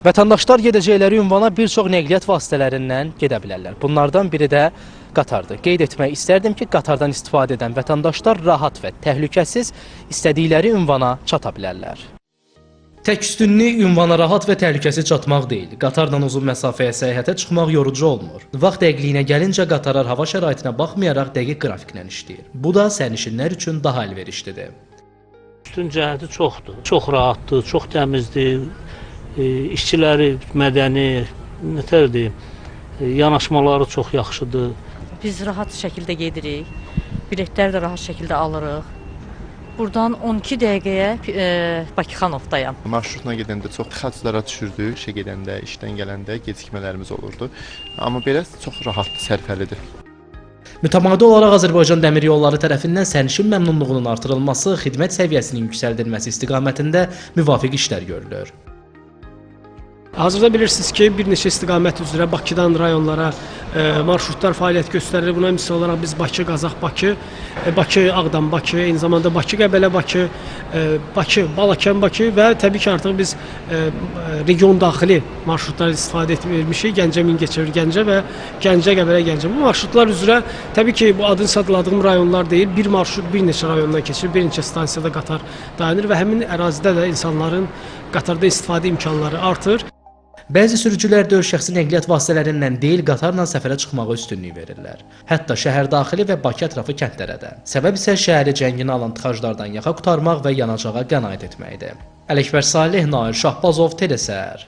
Vətəndaşlar gedəcəkləri ünvana bir çox nəqliyyat vasitələrindən gedə bilərlər. Bunlardan biri də qatardır. Qeyd etmək istərdim ki, qatardan istifadə edən vətəndaşlar rahat və təhlükəsiz istədikləri ünvana çata bilərlər. Tək üstünlük ünvana rahat və təhlükəsiz çatmaq deyil. Qatarla uzun məsafəyə səyahətə çıxmaq yorucu olmur. Vaxt dəqiqliyinə gəlincə qatarlar hava şəraitinə baxmayaraq dəqiq qrafiklə işləyir. Bu da sərnişinlər üçün daha əlverişlidir. Üstün cəhəti çoxdur. Çox rahatdır, çox təmizdir. İşçiləri mədəni, nətərdir, yanaşmaları çox yaxşıdır. Biz rahat şəkildə gedirik, biletləri də rahat şəkildə alırıq. Buradan 12 dəqiqəyə Bakıxanovdayam. Marşrutla gedəndə çox xərclərə düşürdük, işə gedəndə, işdən gələndə gecikmələrimiz olurdu. Amma belə çox rahatdır, sərfəlidir. Mütəmadi olaraq Azərbaycan Dəmir Yolları tərəfindən sərnişin məmnunluğunun artırılması, xidmət səviyyəsinin yüksəldilməsi istiqamətində müvafiq işlər görülür. Hazırda bilirsiniz ki, bir neçə istiqamət üzrə Bakıdan rayonlara marşrutlar fəaliyyət göstərir. Buna misal olaraq biz Bakı, Qazax, Bakı, Bakı, Ağdam, Bakı, eyni zamanda Bakı, Qəbələ, Bakı, Bakı, Balakən, Bakı və təbii ki, artıq biz region daxili marşrutlar istifadə etmişik. Gəncə, Mingəçevir, Gəncə və Gəncə, Qəbələ, Gəncə. Bu marşrutlar üzrə təbii ki, bu adını sadladığım rayonlar deyil. Bir marşrut bir neçə rayondan keçir, bir neçə stansiyada qatar dayanır və həmin ərazidə də insanların qatarda istifadə imkanları artır. Bəzi sürücülər də öz şəxsi nəqliyyat vasitələrindən deyil, qatarla səfərə çıxmağa üstünlük verirlər. Hətta şəhər daxili və Bakı ətrafı kəndlərə də. Səbəb isə şəhəri cənginə alan tıxaclardan yaxa qurtarmaq və yanacağa qənaət etməkdir. Ələkbər Salih, Nail Şahbazov, Telesər.